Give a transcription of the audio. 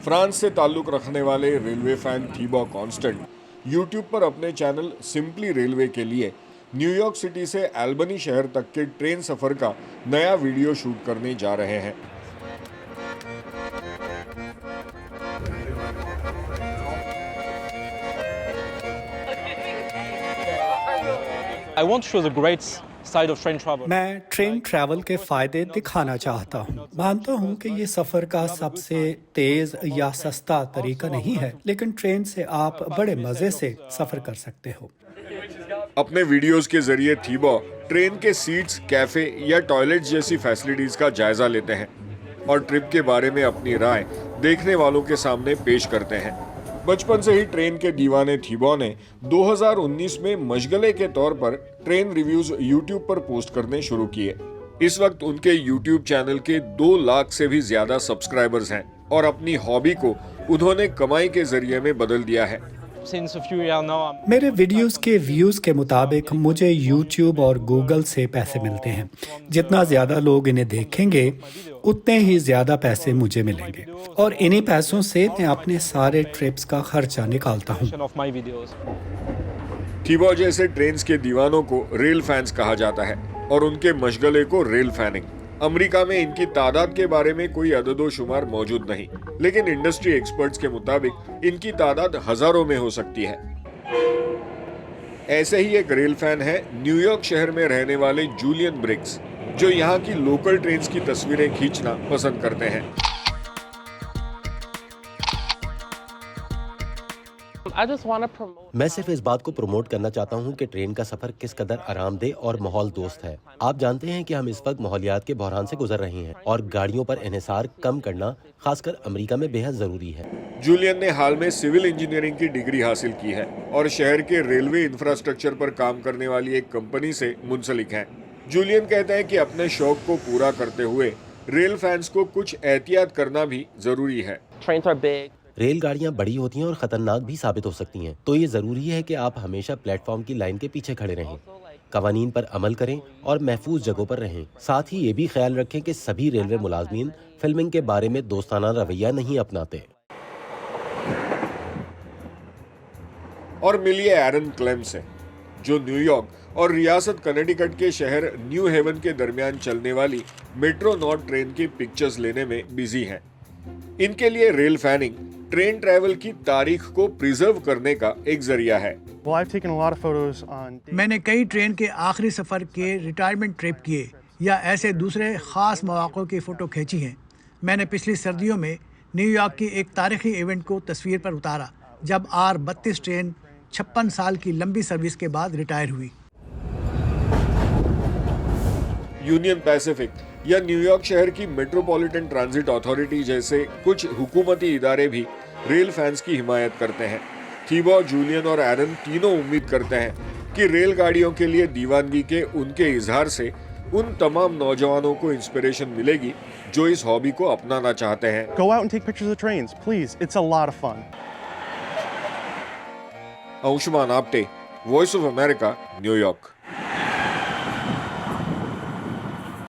France से ताल्लुक रखने वाले रेलवे फैन थीबा कॉन्स्टेंट यूट्यूब पर अपने चैनल सिंपली रेलवे के लिए न्यूयॉर्क सिटी से एल्बनी शहर तक के ट्रेन सफर का नया वीडियो शूट करने जा रहे हैं। I want to show the great side of train travel. मैं ट्रेन ट्रैवल के फायदे दिखाना चाहता हूँ। मानता हूँ कि ये सफर का सबसे तेज या सस्ता तरीका नहीं है, लेकिन ट्रेन से आप बड़े मजे से सफर कर सकते हो। अपने वीडियोस के जरिए थीबा ट्रेन के सीट्स, कैफे या टॉयलेट जैसी फैसिलिटीज का जायजा लेते हैं और ट्रिप के बारे में अपनी राय देखने वालों के सामने पेश करते हैं। बचपन से ही ट्रेन के दीवाने थीबा ने 2019 में मशगले के तौर पर ट्रेन रिव्यूज यूट्यूब पर पोस्ट करने शुरू किए। इस वक्त उनके यूट्यूब चैनल के 2 लाख से भी ज्यादा सब्सक्राइबर्स हैं और अपनी हॉबी को उन्होंने कमाई के जरिए में बदल दिया है। मेरे वीडियोस के व्यूज के मुताबिक मुझे YouTube और Google से पैसे मिलते हैं। जितना ज्यादा लोग इन्हें देखेंगे उतने ही ज्यादा पैसे मुझे मिलेंगे और इन्हीं पैसों से मैं अपने सारे ट्रिप्स का खर्चा निकालता हूँ। थीबा जैसे ट्रेन्स के दीवानों को रेल फैंस कहा जाता है और उनके मशगले को रेल फैनिंग। अमेरिका में इनकी तादाद के बारे में कोई अददोशुमार मौजूद नहीं, लेकिन इंडस्ट्री एक्सपर्ट्स के मुताबिक इनकी तादाद हजारों में हो सकती है। ऐसे ही एक रेल फैन है न्यूयॉर्क शहर में रहने वाले जूलियन ब्रिग्स, जो यहाँ की लोकल ट्रेन्स की तस्वीरें खींचना पसंद करते हैं। मैं सिर्फ इस बात को प्रमोट करना चाहता हूं कि ट्रेन का सफर किस कदर आरामदेह और माहौल दोस्त है। आप जानते हैं कि हम इस वक्त माहौलियात के बहरान से गुजर रहे हैं और गाड़ियों पर इन्हिसार कम करना खासकर अमेरिका में बेहद जरूरी है। जूलियन ने हाल में सिविल इंजीनियरिंग की डिग्री हासिल की है और शहर के रेलवे इंफ्रास्ट्रक्चर पर काम करने वाली एक कंपनी से मुंसलिक है। जूलियन कहते हैं कि अपने शौक को पूरा करते हुए रेल फैंस को कुछ एहतियात करना भी जरूरी है। रेलगाड़ियां बड़ी होती हैं और खतरनाक भी साबित हो सकती हैं, तो ये जरूरी है कि आप हमेशा प्लेटफॉर्म की लाइन के पीछे खड़े रहें, कवानीन पर अमल करें और महफूज जगहों पर रहें। साथ ही ये भी ख्याल रखें कि सभी रेलवे मुलाजमीन फिल्मिंग के बारे में दोस्ताना रवैया नहीं अपनाते। और मिलिए एरन क्लेम से, जो न्यूयॉर्क और रियासत कनेटिकट के शहर न्यू हेवन के दरमियान चलने वाली मेट्रो नॉर्थ ट्रेन की पिक्चर्स लेने में बिजी हैं। इनके लिए रेल फैनिंग ट्रेन ट्रैवल की तारीख को प्रिजर्व करने का एक जरिया है। मैंने कई ट्रेन के आखिरी सफर के रिटायरमेंट ट्रिप किए या ऐसे दूसरे खास मौक़ों की फोटो खींची हैं। मैंने पिछली सर्दियों में न्यूयॉर्क की एक तारीखी इवेंट को तस्वीर पर उतारा, जब R32 ट्रेन 56 साल की लंबी सर्विस के बाद रिटायर हुई। यूनियन पैसिफिक या न्यूयॉर्क शहर की मेट्रोपॉलिटन ट्रांजिट अथॉरिटी जैसे कुछ हुकूमती इदारे भी रेल फैंस की हिमायत करते हैं। थीबा, जूलियन और एरन तीनों उम्मीद करते हैं कि रेलगाड़ियों के लिए दीवानगी के उनके इजहार से उन तमाम नौजवानों को इंस्पिरेशन मिलेगी जो इस हॉबी को अपनाना चाहते हैं। Go out and take pictures of trains, please. It's a lot of fun. Anshuman Apte, voice of America, New York.